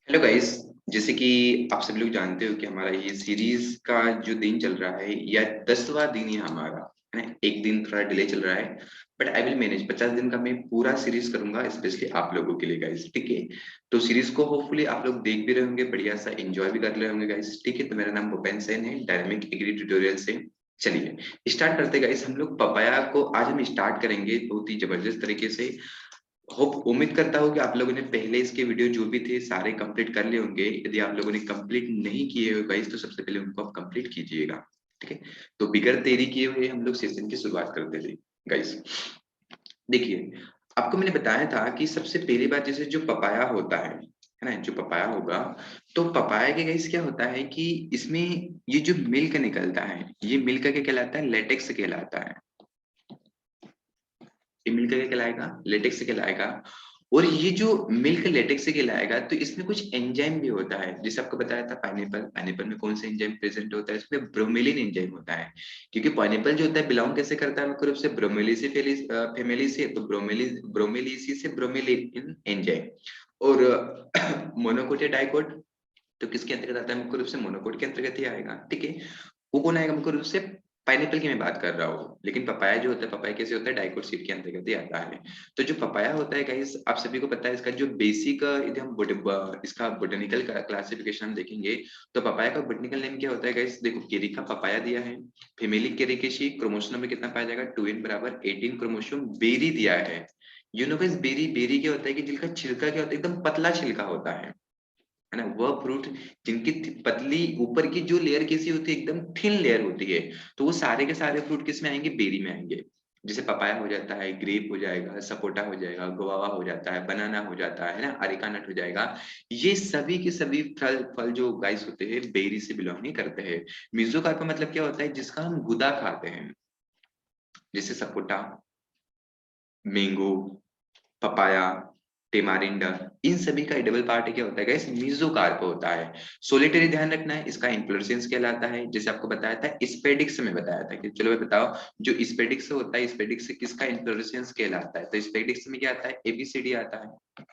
Hello guys. जैसे कि आप सभी लोग जानते हो कि हमारा ये सीरीज का जो दिन चल रहा है या 10वां दिन है हमारा, है ना। एक दिन थोड़ा डिले चल रहा है, बट आई विल मैनेज। 50 दिन का मैं पूरा सीरीज करूंगा स्पेशली आप लोगों के लिए गाइस, ठीक है। तो सीरीज को होपफुली आप लोग देख भी रहे होंगे, बढ़िया सा एंजॉय भी कर रहे होंगे गाइस, ठीक है। तो मेरा नाम भूपेन सेन है, डायनामिक एग्री ट्यूटोरियल से। चलिए स्टार्ट करते गाइस। हम लोग पपाया को आज हम स्टार्ट करेंगे बहुत ही जबरदस्त तरीके से। होप उम्मीद करता हूँ कि आप लोगों ने पहले इसके वीडियो जो भी थे सारे कंप्लीट कर लिए होंगे। यदि आप लोगों ने कंप्लीट नहीं किए हो गाइस तो सबसे पहले उनको आप कंप्लीट कीजिएगा, ठीक है। तो बिगड़ देरी किए हुए हम लोग सेशन की शुरुआत करते थे गाइस। देखिए, आपको मैंने बताया था कि सबसे पहली बात जैसे जो पपाया होता है ना, जो पपाया होगा, तो पपाया के गाइस क्या होता है कि इसमें ये जो मिल्क निकलता है, ये मिल्क क्या कहलाता है? लेटेक्स कहलाता है। ये मिल्क क्या कहलाएगा? लेटेक्स कहलाएगा। और ये जो मिल्क लेटेक्स से कहलाएगा तो इसमें कुछ एंजाइम भी होता है। जैसे आपको बताया था पाइनएप्पल, पाइनएप्पल में कौन सा एंजाइम प्रेजेंट होता है? इसमें ब्रोमेलिन एंजाइम होता है। क्योंकि पाइनएप्पल जो होता है बिलोंग कैसे करता है मुख्य रूप से ब्रोमेलिसी फैमिली से, तो ब्रोमेलिसी से ब्रोमेलिन एंजाइम। और मोनोकोट या डाइकोट तो किसके अंतर्गत आता है? मुख्य रूप से मोनोकोट के अंतर्गत ही आएगा, ठीक है। वो कौन आएगा मुख्य रूप से? पाइनएप्पल की मैं बात कर रहा हूँ। लेकिन पपाया जो होता है, पपाया कैसे होता है? डाइकोट सीड के अंतर्गत ही आता है। तो जो पपाया होता है गाइस, आप सभी को पता है इसका जो बेसिक, यदि हम इसका बोटेनिकल क्लासिफिकेशन हम देखेंगे तो पपाया का बोटेनिकल नेम क्या होता है गाइस? देखो, केरिका पपाया दिया है। फीमेली केरिकेशी, क्रोमोसोम नंबर कितना पाया जाएगा? 2n बराबर 18 क्रोमोसोम। बेरी दिया है। You know guys, berry berry क्या होता है कि जिनका छिलका क्या होता है? एकदम पतला छिलका होता है ना। वह फ्रूट जिनकी पतली ऊपर की जो लेयर कैसी होती है? एकदम थिन लेयर होती है। तो वो सारे के सारे फ्रूट किस में आएंगे? बेरी में आएंगे। जैसे पपाया हो जाता है, ग्रेप हो जाएगा, सपोटा हो जाएगा, गुआवा हो जाता है, बनाना हो जाता है ना, अरेका नट हो जाएगा। ये सभी के सभी फल फल जो गाइस होते हैं बेरी से बिलोंग नहीं करते हैं। मिजोकार्प का मतलब क्या होता है? जिसका हम गुदा खाते हैं। जैसे सपोटा, मैंगो, पपाया, टेमारिंडा, इन सभी का एडिबल पार्ट क्या होता है गाइस? मीजोकार्प होता है। सोलिटरी ध्यान रखना है, इसका इन्फ्लोरेसेंस कहलाता है। जैसे आपको बताया था स्पेडिक्स में, बताया था कि चलो मैं बताओ, जो स्पेडिक्स होता है, स्पेडिक्स किसका इन्फ्लोरेसेंस कहलाता है? तो स्पेडिक्स में क्या आता है? एबीसीडी आता है।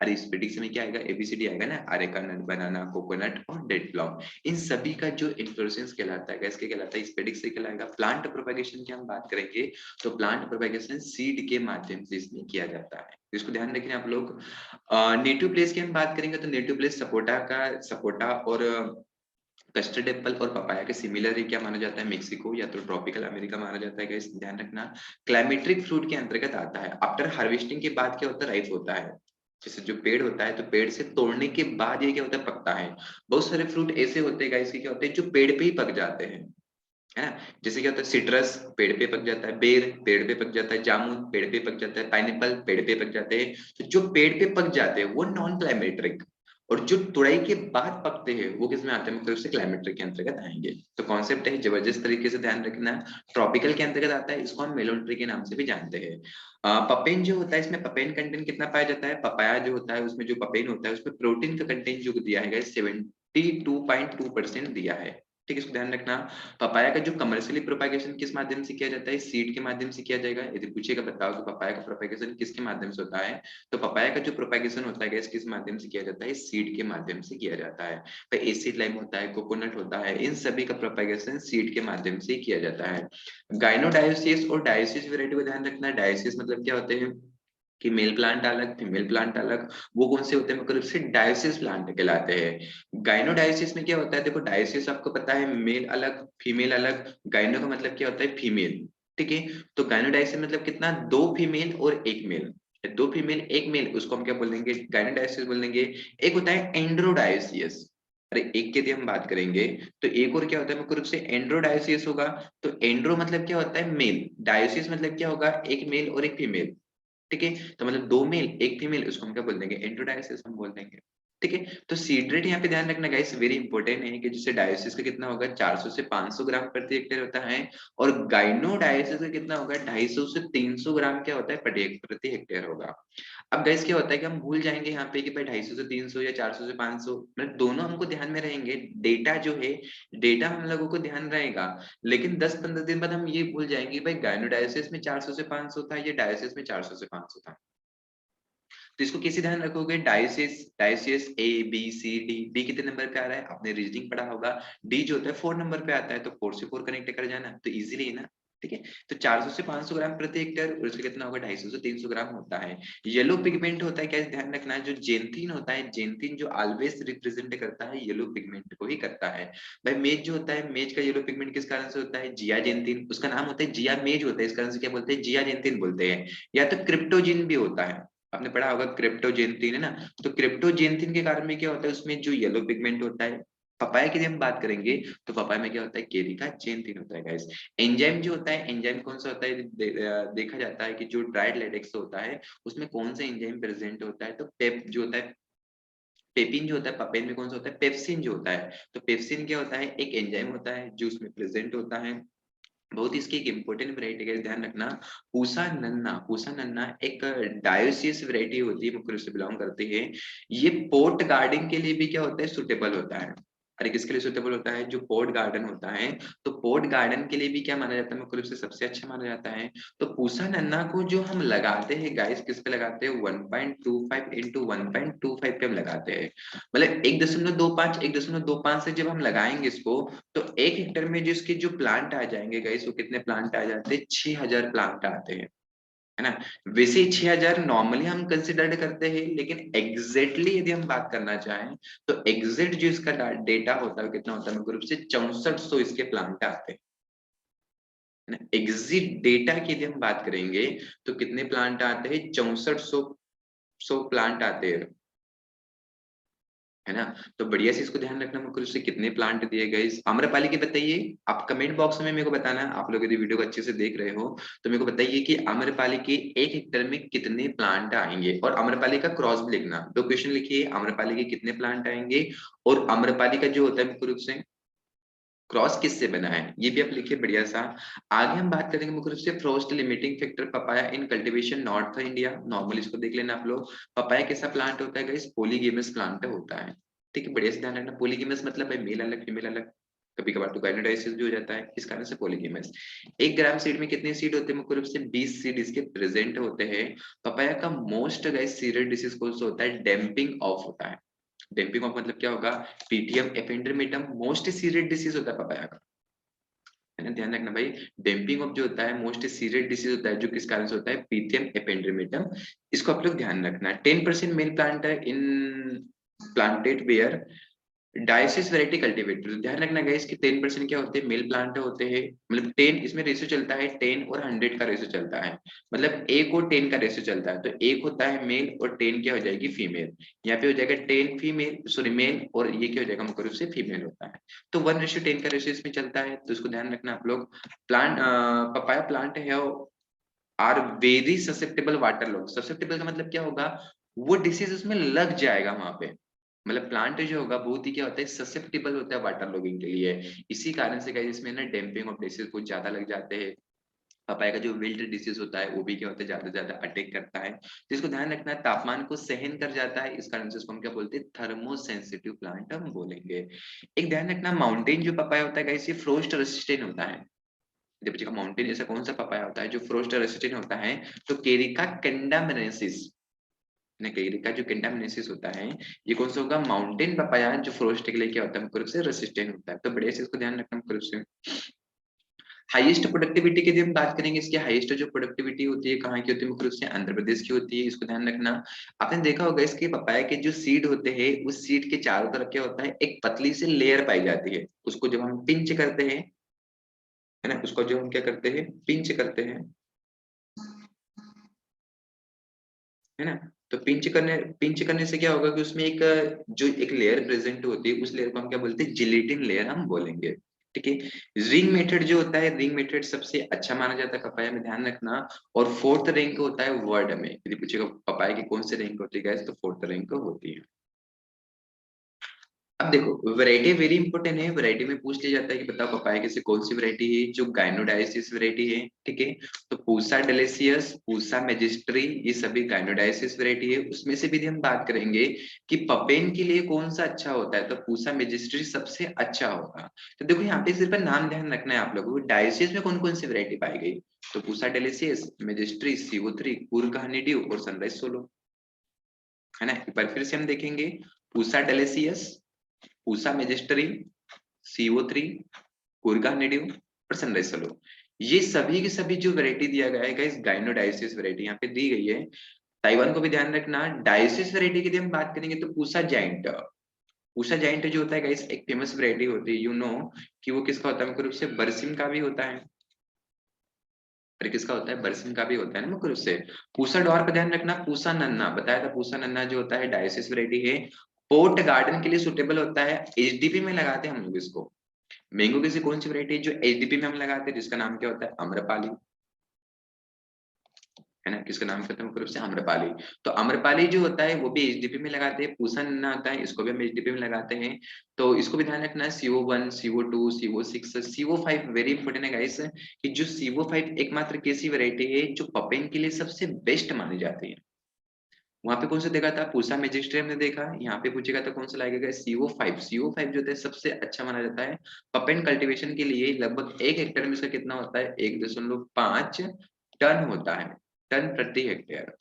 अरे स्पेडिक्स में क्या आएगा? एबीसीडी आएगा ना, अरेका नट, बनाना, कोकोनट और डेट प्लम। इन सभी का जो इन्फ्लोरेसेंस कहलाता है गाइस, क्या कहलाता है? स्पेडिक्स से कहलाएगा। प्लांट प्रोपेगेशन की हम बात करेंगे तो प्लांट प्रोपेगेशन सीड के माध्यम से इसमें किया जाता है। इसको ध्यान रखना आप लोग। नेटिव प्लेस की हम बात करेंगे तो नेटिव प्लेस सपोटा का, सपोटा और कस्टर्ड एप्पल और पपाया के सिमिलर ही क्या माना जाता है? मेक्सिको या तो ट्रॉपिकल अमेरिका माना जाता है गाइस, ध्यान रखना। क्लाइमेट्रिक फ्रूट के अंतर्गत आता है। आफ्टर हार्वेस्टिंग के बाद क्या होता है? राइप होता है। जैसे जो पेड़ होता है तो पेड़ से तोड़ने के बाद ये क्या होता है? पकता है। बहुत सारे फ्रूट ऐसे होते हैं गाइस के क्या होते हैं जो पेड़ पे ही पक जाते हैं, है ना। जैसे क्या होता है? सिट्रस पेड़ पे पक जाता है, बेर पेड़ पे पक जाता है, जामुन पेड़ पे पक जाता है, पाइनएप्पल पेड़ पे पक जाते हैं। तो जो पेड़ पे पक जाते हैं वो नॉन क्लाइमेट्रिक, और जो तुड़ाई के बाद पकते हैं वो किसमें आते हैं? मतलब उससे क्लाइमेट्रिक के अंतर्गत आएंगे। तो कॉन्सेप्ट है जबरदस्त तरीके से ध्यान रखना। ट्रॉपिकल के अंतर्गत आता है, इसको हम मेलोन ट्री के नाम से भी जानते हैं। पपेन जो होता है, इसमें पपेन कंटेंट कितना पाया जाता है? पपाया जो होता है उसमें जो पपेन होता है उसमें प्रोटीन का कंटेंट जो दिया है 72.2% दिया है, ठीक है। इसको ध्यान रखना। पपाया का जो कमर्शियली प्रोपागेशन किस माध्यम से किया जाता है? सीड के माध्यम से किया जाएगा। यदि पूछेगा बताओ कि पपाया का प्रोपागेशन किसके माध्यम से होता है, तो पपाया का जो प्रोपागेशन होता है किस माध्यम से किया जाता है? सीड के माध्यम से किया जाता है। तो एसिड लाइम होता है, कोकोनट होता है, इन सभी का प्रोपागेशन सीड के माध्यम से किया जाता है। गाइनोडायोसिस और डायोसिस वैरायटी को ध्यान रखना। डायोसिस मतलब क्या होते हैं कि मेल प्लांट अलग, फीमेल प्लांट अलग। वो कौन से होते हैं? मुख्य रूप से डायोसिस प्लांट कहलाते हैं। गाइनोडायोसिस में क्या होता है? देखो, डायोसिस आपको पता है मेल अलग फीमेल अलग। गाइनो का मतलब क्या होता है? फीमेल, ठीक है। तो गाइनोडायोसिस मतलब कितना? दो फीमेल और एक मेल। दो फीमेल एक मेल, उसको हम क्या बोलेंगे? गाइनोडायोसिस बोलेंगे। एक होता है एंड्रोडायोसिस। अरे एक की यदि हम बात करेंगे तो एक और क्या होता है? मुख्य रूप से एंड्रोडायोसिस होगा। तो एंड्रो मतलब क्या होता है? मेल। डायोसिस मतलब क्या होगा? एक मेल और एक फीमेल, ठीक है। तो मतलब दो मेल एक फीमेल, उसको हम क्या बोल देंगे? एंड्रोडायोसिस हम बोल देंगे, ठीक है। तो सीड रेट यहाँ पे ध्यान रखना गाइस, वेरी इंपॉर्टेंट है कि जैसे डायोसिस का कितना होगा? 400 से 500 ग्राम प्रति हेक्टेयर होता है। और गाइनोडायोसिस का कितना होगा? 250 से 300 ग्राम क्या होता है? प्रति हेक्टेयर होगा। अब गाइस क्या होता है कि हम भूल जाएंगे यहाँ पे कि भाई 250 से 300 या 400 से 500, मतलब दोनों हमको ध्यान में रहेंगे। डेटा जो है, डेटा हम लोगों को ध्यान रहेगा। लेकिन 10-15 दिन बाद हम ये भूल जाएंगे भाई गायनोडायोसिस में 400 से 500 था, ये डायोसिस में 400 से 500 था। तो इसको कैसे ध्यान रखोगे, dioecious, dioecious A B C D, D कितने नंबर पे आ रहा है, आपने रीजनिंग पढ़ा होगा, डी जो होता है 4 नंबर पे आता है, तो 4 से 4 कनेक्ट कर जाना, तो इजीली है ना। ठीक है, तो 400 से 500 ग्राम प्रति हेक्टेयर, और इसका कितना होगा, 250 से 300 ग्राम होता है। येलो पिगमेंट होता है, क्या ध्यान रखना है, जो जेंथिन होता है, जेंथिन जो ऑलवेज रिप्रेजेंट करता है येलो पिगमेंट को ही करता है। भाई मेज जो होता है, मेज का येलो पिगमेंट किस कारण से होता है, जिया जेंथिन, उसका नाम होता है जिया मेज होता है, इस कारण से क्या बोलते हैं, जिया जेंथिन बोलते हैं। या तो क्रिप्टोजिन भी होता है, आपने पढ़ा होगा क्रिप्टोजेंथिन है ना, तो क्रिप्टोजेंथिन के कारण में क्या होता है, उसमें जो येलो पिगमेंट होता है। पपाया की जब हम बात करेंगे, तो पपाया में क्या होता है, केरिका जेंथिन होता है गाइस। एंजाइम जो होता है, एंजाइम कौन सा होता है, देखा जाता है कि जो ड्राइड लेटेक्स होता है उसमें कौन सा एंजाइम प्रेजेंट होता है, तो पेप जो होता है, पेपिन जो होता है, पपेन में कौन सा होता है, पेप्सिन जो होता है। तो पेप्सिन क्या होता है, एक एंजाइम होता है जो उसमें प्रेजेंट होता है। बहुत इसकी एक इंपॉर्टेंट वैरायटी का ध्यान रखना, पूसा नन्ना, पूसा नन्ना एक डायोसियस वैरायटी होती है, मुख्य रूप से बिलोंग करती है। ये पोर्ट गार्डन के लिए भी क्या होता है, सुटेबल होता है। अरे किसके लिए सुटेबल होता है, जो पोर्ट गार्डन होता है, तो पोर्ट गार्डन के लिए भी क्या माना जाता है, मुख्य रूप से सबसे अच्छा माना जाता है। तो पूसा नन्ना को जो हम लगाते हैं गाइस, किस पे लगाते हैं, 1.25 इंटू 1.25 पे हम लगाते हैं, मतलब 1.25, 1.25 से जब हम लगाएंगे इसको, तो 1 हेक्टेयर में जिसके जो प्लांट आ जाएंगे गाइस, वो कितने प्लांट आ जाते हैं, 6000 प्लांट आते हैं, है ना। वैसे 6000 नॉर्मली हम कंसिडर्ड करते हैं, लेकिन एग्जैक्टली यदि हम बात करना चाहें, तो एग्जैक्ट जो इसका डेटा होता है कितना होता है, ग्रुप से 6400 इसके प्लांट आते हैं, है ना। एग्जिट डेटा की यदि हम बात करेंगे, तो कितने प्लांट आते हैं, 6400 प्लांट आते हैं, है ना। तो बढ़िया से इसको ध्यान रखना, मुझे उससे कितने प्लांट दिए गए, आम्रपाली के बताइए, आप कमेंट बॉक्स में मेरे को बताना, आप लोग यदि वीडियो को अच्छे से देख रहे हो तो मेरे को बताइए कि आम्रपाली के 1 हेक्टेयर में कितने प्लांट आएंगे, और आम्रपाली का क्रॉस भी लिखना, 2 क्वेश्चन लिखिए, आम्रपाली के कितने प्लांट आएंगे, और आम्रपाली का जो होता है मुख्य रूप से क्रॉस किससे बना है, ये भी आप लिखिए बढ़िया सा। आगे हम बात करेंगे मुख्य रूप से फ्रोस्ट लिमिटिंग फैक्टर पपाया इन कल्टीवेशन नॉर्थ इंडिया, नॉर्मल इसको देख लेना आप लोग। पपाया कैसा प्लांट होता है गाइस, पॉलीगेमस प्लांट होता है। ठीक है, बढ़िया से ध्यान रखना, पॉलीगेमस मतलब है मेल अलग फीमेल अलग, कभी कभार तो गाइनोडाइसिस भी हो जाता है, इस कारण से पॉलीगेमस। 1 ग्राम सीड में कितने सीड होते हैं, मुख्य रूप से 20 सीड इसके प्रेजेंट होते हैं। पपाया का मोस्ट गाइस सीरियस डिसीज कौन सा होता है, डैम्पिंग ऑफ होता है। डैम्पिंग ऑफ मतलब क्या होगा, पीटीएम एपेंड्रोमिटम मोस्ट सीरियस डिसीज होता है पपाया का, है ना, ध्यान रखना भाई। डैम्पिंग ऑफ जो होता है मोस्ट सीरियस डिसीज होता है, जो किस कारण से होता है, पीथियम एपेंड्रोमिटम, इसको आप लोग ध्यान रखना। 10% male plant in planted where dioecious variety cultivator, ध्यान रखना गाइस कि 10% क्या होते हैं, मेल प्लांट होते हैं, मतलब 10 इसमें रेशियो चलता है, 10 और 100 का रेशियो चलता है, मतलब 1 और 10 का रेशियो चलता है, तो 1 होता है मेल और 10 क्या हो जाएगी, फीमेल। यहाँ पे हो जाएगा 10 फीमेल, सॉरी मेल, और ये क्या हो जाएगा, मुख्य रूप से फीमेल होता है। तो 1:10 का रेशियो इसमें चलता है, तो इसको ध्यान रखना आप लोग। प्लांट पपाया प्लांट है, are very susceptible water log, susceptible का मतलब क्या होगा, वो डिसीज उसमें लग जाएगा वहां पे, मतलब प्लांट जो होगा बहुत ही क्या होता है, ससेप्टेबल होता है वाटर लॉगिंग के लिए। इसी कारण से गाइस इसमें ना डैम्पिंग ऑफ डिसीज कुछ ज्यादा लग जाते हैं। पपाया का जो विल्ट डिसीज होता है वो भी क्या होता है, ज्यादा से ज्यादा अटैक करता है, तो इसको ध्यान रखना है, तापमान को सहन कर जाता है, इस कारण से इसको हम क्या बोलते हैं, थर्मोसेंसिटिव प्लांट हम बोलेंगे। एक ध्यान रखना, माउंटेन जो पपाया होता है गाइस, ये फ्रोस्ट रेसिस्टेंट होता है। जब बच्चे का माउंटेन ऐसा कौन सा पपाया होता है जो फ्रोस्ट रेसिस्टेंट होता है, तो केरिका कैंडामेनेसिस, ने केरिका जो कैंडामेनेसिस होता है, ये कौन सा होगा, माउंटेन पपाया, जो फ्रोस्ट के लिए क्या होता है, मुख्य रूप से रेसिस्टेंट होता है, तो बढ़िया से इसको ध्यान रखना मुख्य रूप से। हाईएस्ट प्रोडक्टिविटी की हम बात करेंगे, इसकी हाईएस्ट जो प्रोडक्टिविटी होती है कहाँ की होती है, मुख्य रूप से आंध्र प्रदेश की होती है, इसको ध्यान रखना। आपने देखा होगा इसके पपाया के जो सीड होते हैं, उस सीड के चारों तरफ क्या होता है, एक पतली सी लेयर पाई जाती है, उसको जब हम पिंच करते हैं, है ना, उसको जो हम क्या करते हैं, पिंच करते हैं, है ना। तो पिंच करने से क्या होगा कि उसमें एक जो एक लेयर प्रेजेंट होती है, उस लेयर को हम क्या बोलते हैं, जिलेटिन लेयर हम बोलेंगे। ठीक है, रिंग मेथड जो होता है, रिंग मेथड सबसे अच्छा माना जाता है पपाया में, ध्यान रखना। और फोर्थ रैंक होता है वर्ड में, यदि पूछेगा पपाया की कौन सी रैंक होती है guys, तो फोर्थ रैंक होती है। अब देखो वैरायटी वेरी इंपॉर्टेंट है, वैरायटी में पूछ लिया जाता है कि बताओ पपाया की से कौन सी वैरायटी है जो गाइनोडाइसिस वैरायटी है। ठीक है, तो पूसा डेलिसियस, पूसा मैजिस्ट्री, ये सभी गाइनोडाइसिस वैरायटी है। उसमें से भी हम बात करेंगे कि पपेन के लिए कौन सा अच्छा होता है, तो पूसा मैजिस्ट्री सबसे अच्छा होगा। तो देखो यहाँ पे सिर्फ नाम ध्यान रखना है आप लोगों को, डायसिस में कौन कौन सी वैरायटी पाई गई, तो Pusa delicious, majesty, CO3, Coorg honeydew और सनराइज सोलो। है ना। एक बार फिर से हम देखेंगे, पूसा डेलेसियस, पूसा मेजिस्टरी, CO3, कुर्गा नेडियो और सनराइज सलो, ये सभी के सभी जो वैरायटी दिया गया है गाइस, गाइनोडायोसिस वैरायटी यहाँ पे दी गई है। ताइवान को भी ध्यान रखना, डायोसिस वैरायटी की यदि हम बात करेंगे तो पूसा जाइंट, पूसा जाइंट जो होता है गाइस एक फेमस वैरायटी होती है, यू नो कि वो किसका होता है, मुख्य रूप से बरसिम का भी होता है, और किसका होता है, बरसिम का भी होता है ना मुख्य रूप से। पूसा डॉर पर ध्यान रखना, पूसा नन्ना बताया था, पूसा नन्ना जो होता है डायोसिस वैरायटी है, पोर्ट गार्डन के लिए सुटेबल होता है, एचडीपी में लगाते हैं हम लोग इसको। मैंगो की कौन सी वैरायटी है जो एचडीपी में हम लगाते हैं, जिसका नाम क्या होता है, आम्रपाली, है ना, किसका नाम कहते हैं मुख्य रूप से, आम्रपाली। तो आम्रपाली जो होता है वो भी एचडीपी में लगाते हैं, पूसा नन्ना होता है इसको भी हम एचडीपी में लगाते हैं। तो इसको भी ध्यान रखना है, CO1, CO2, CO6, CO5 very important है गाइस, कि जो CO5 एकमात्र कैसी वैरायटी है जो पपेन के लिए सबसे बेस्ट मानी जाती है। वहां पे कौन सा देखा था, पूसा मैजिस्ट्री हमने देखा, यहाँ पे पूछेगा तो कौन सा लगेगा, CO5। CO5 जो होता है सबसे अच्छा माना जाता है पपेन कल्टीवेशन के लिए। लगभग 1 हेक्टेयर में इसका कितना होता है, 1.5 टन होता है, टन प्रति हेक्टेयर।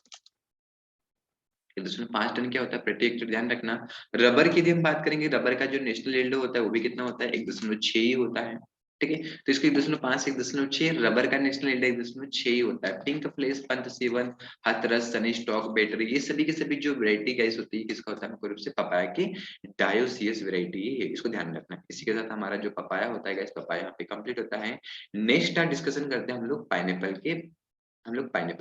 1.5 टन क्या होता है प्रति हेक्टेयर, ध्यान रखना। रबर की यदि हम बात करेंगे, रबर का जो नेशनल यील्ड होता है वो भी कितना होता है, 1.6 ही होता है। ठीक है, तो इसको 1.5 से 1.6, रबर का नेशनल यील्ड 1.6 ही होता है। पिंक फ्लेस, पंथ seven, Hathras, Sunny stock, battery, ये सभी के सभी जो वैरायटी गाइस होती है किसका होता है, मुख्य रूप से पपाया की डायोसियस वैरायटी है, इसको ध्यान रखना। इसी के साथ हमारा जो पपाया होता है गाइस, पपाया यहाँ पे कंप्लीट होता है। नेक्स्ट डिस्कशन करते हैं हम लोग पाइनएप्पल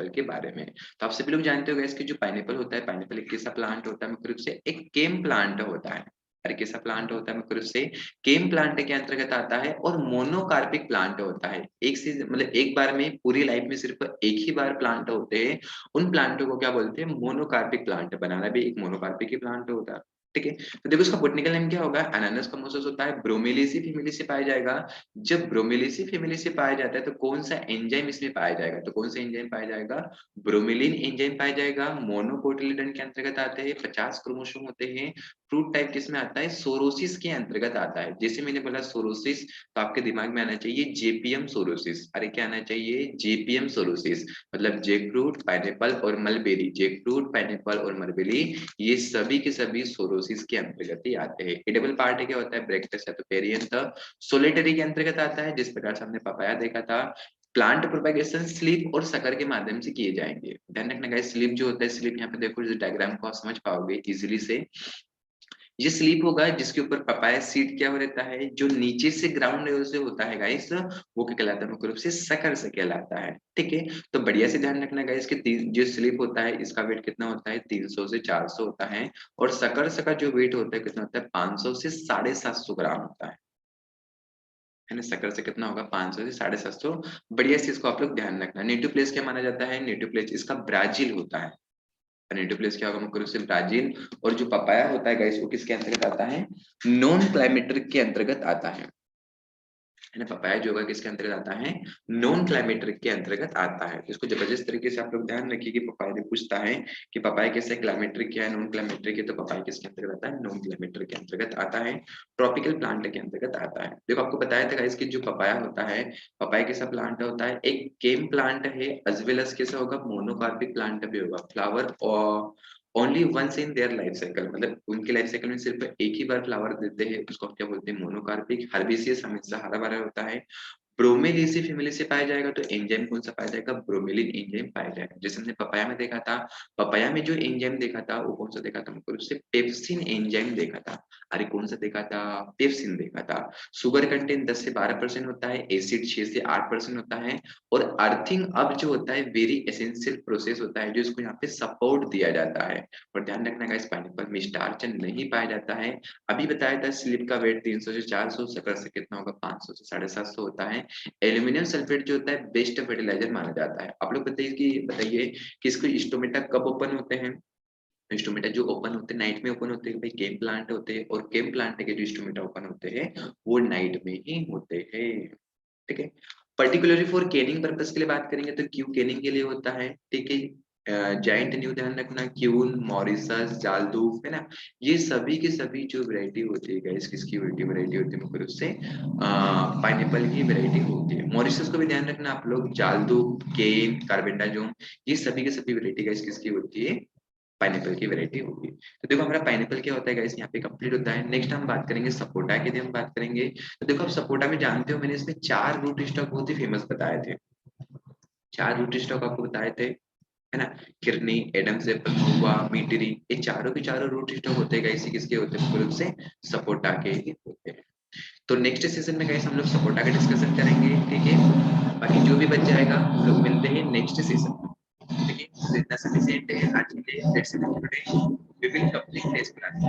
के बारे में। तो आप सभी लोग जानते हो गैस कि जो पाइनएप्पल होता है, पाइनएप्पल एक कैसा प्लांट होता है, मुख्य रूप से एक केम प्लांट होता है। अरे कैसा प्लांट होता है, मुख्य रूप से केम प्लांट के अंतर्गत आता है, और मोनोकार्पिक प्लांट होता है। एक से मतलब एक बार में पूरी लाइफ में सिर्फ एक ही बार प्लांट होते हैं, उन प्लांटों को क्या बोलते हैं, मोनोकार्पिक प्लांट। बनाना भी एक मोनोकार्पिक ही प्लांट होता है। ठीक है, तो देखो इसका बोटनिकल नेम क्या होगा, अनानास का मोसस होता है, ब्रोमेलिसी फेमिली से पाया जाएगा। जब ब्रोमेलिसी फेमिली से पाया जाता है तो कौन सा एंजाइम इसमें पाया जाएगा, तो कौन सा एंजाइम पाया जाएगा, ब्रोमेलिन एंजाइम पाया जाएगा। मोनोकोटिलिडन के अंतर्गत आते हैं, 50 क्रोमोसोम होते हैं। फ्रूट टाइप किसमें आता है, सोरोसिस के अंतर्गत आता है। जैसे मैंने बोला सोरोसिस, तो आपके दिमाग में आना चाहिए जेपीएम सोरोसिस। अरे क्या आना चाहिए, जेपीएम सोरोसिस, मतलब जेक फ्रूट, पाइनएप्पल और मलबेरी, जेक फ्रूट, पाइनएप्पल और मलबेरी, ये सभी के सभी सोरोसिस के अंतर्गत ही आते हैं। एडिबल पार्ट क्या होता है, ब्रैक्टस या तो पेरियंथ, सोलिटरी के अंतर्गत आता है, जिस प्रकार से हमने पपाया देखा था। प्लांट प्रोपेगेशन स्लीप और सकर के माध्यम से किए जाएंगे। ध्यान रखना गाइस, स्लीप जो होता है, स्लीप यहाँ पे देखो इस डायग्राम को आप समझ पाओगे इजीली से। ये स्लीप होगा जिसके ऊपर पपाया सीड क्या हो रहता है, जो नीचे से ग्राउंड लेवल से होता है गाइस, वो क्या कहलाता है, मुख्य रूप से सकर से कहलाता है। ठीक है, तो बढ़िया से ध्यान रखना गाइस कि जो स्लीप होता है इसका वेट कितना होता है, 300 से 400 होता है, और सकर का जो वेट होता है कितना होता है, 500 से 750 ग्राम होता है ना। शक्कर से कितना होगा, 500 से 750। बढ़िया से इसको आप लोग ध्यान रखना। नेटिव प्लेस क्या माना जाता है, नेटिव प्लेस इसका ब्राजील होता है। नेटिव प्लेस क्या होगा, मुख्य रूप से ब्राजील। और जो पपाया होता है गाइस वो किसके अंतर्गत आता है, नॉन क्लाइमेटिक के अंतर्गत आता है ना। पपाया जो होगा किसके अंतर्गत आता है, नॉन क्लाइमेट्रिक के अंतर्गत आता है। इसको जबरदस्त तरीके से आप लोग ध्यान रखिए कि पपाया ने पूछता है कि पपाया कैसे क्लाइमेट्रिक क्या है, नॉन क्लाइमेट्रिक है, तो पपाया किसके अंतर्गत आता है, नॉन क्लाइमेट्रिक के अंतर्गत आता है, ट्रॉपिकल प्लांट के अंतर्गत आता है। देखो आपको बताया था इसकी जो पपाया होता है, पपाया कैसा प्लांट होता है, एक केम प्लांट है, एज वेल एज कैसा होगा, मोनोकार्पिक प्लांट भी होगा। फ्लावर और only once in their life cycle, मतलब उनके लाइफ साइकिल में सिर्फ एक ही बार फ्लावर देते हैं, उसको क्या बोलते हैं, मोनोकार्पिक। हर्बेसियस हमेशा हरा भरा होता है। ब्रोमेलिसी फैमिली से पाया जाएगा, तो एंजाइम कौन सा पाया जाएगा, ब्रोमेलिन एंजाइम पाया जाएगा। जैसे हमने पपाया में देखा था, पपाया में जो एंजाइम देखा था वो कौन सा देखा था, मुख्य रूप से पेप्सिन एंजाइम देखा था। अरे कौन सा देखा था, पेप्सिन देखा था। शुगर कंटेंट 10 से 12% होता है, एसिड 6 से 8% होता है, और अर्थिंग अब जो होता है वेरी एसेंशियल प्रोसेस होता है, जो इसको यहाँ पे सपोर्ट दिया जाता है। और ध्यान रखना गाइस, पाइनएप्पल में स्टार्च नहीं पाया जाता है। अभी बताया था स्लिप का वेट 300 से 400, शक्कर से कितना होगा, 500 से 750 होता है। एल्यूमिनियम सल्फेट जो होता है बेस्ट फर्टिलाइजर माना जाता है। आप लोग बताइए कि इसको स्टोमेटा कब ओपन होते हैं, स्टोमेटा जो ओपन होते हैं नाइट में ओपन होते हैं भाई, केम प्लांट होते हैं, और केम प्लांट के जो स्टोमेटा ओपन होते हैं वो नाइट में ही होते हैं। ठीक है, पर्टिकुलरली फॉर केनिंग पर्पस के लिए बात करेंगे तो क्यू केनिंग के लिए होता है। ठीक है, जाइंट न्यू ध्यान रखना, क्यून, मॉरिसस, जालदूफ, है ना, ये सभी के सभी जो वैरायटी होती है गाइस, किसकी वैरायटी होती है, मुख्य रूप से पाइनएप्पल की वैरायटी होती है। मॉरिसस को भी ध्यान रखना आप लोग, जालदूफ, केन, कार्बेंडाजोम, ये सभी के सभी वैरायटी गाइस किसकी होती है, पाइनएप्पल की वैरायटी होगी। तो देखो हमारा पाइनएप्पल क्या होता है गाइस, यहाँ पे कंप्लीट होता है। नेक्स्ट हम बात करेंगे सपोटा की, हम बात करेंगे। तो देखो आप सपोटा में जानते हो, मैंने इसमें 4 रूट स्टॉक बहुत ही फेमस बताए थे। 4 रूट स्टॉक आपको बताए थे, है ना? किरनी, एडम्स एप्पल, महुआ, मीटरी, ये चारों के चारों रूट स्टॉक होते हैं गाइस, किसके होते हैं? पूर्ण रूप से सपोटा के ही होते हैं। तो नेक्स्ट सेशन में गाइस हम लोग सपोटा का डिस्कशन करेंगे, ठीक है? बाकी जो भी बच जाएगा हम लोग मिलते हैं नेक्स्ट सेशन में, ठीक है? तो इतना सफिशिएंट है आज के लिए। Let's we will complete this class.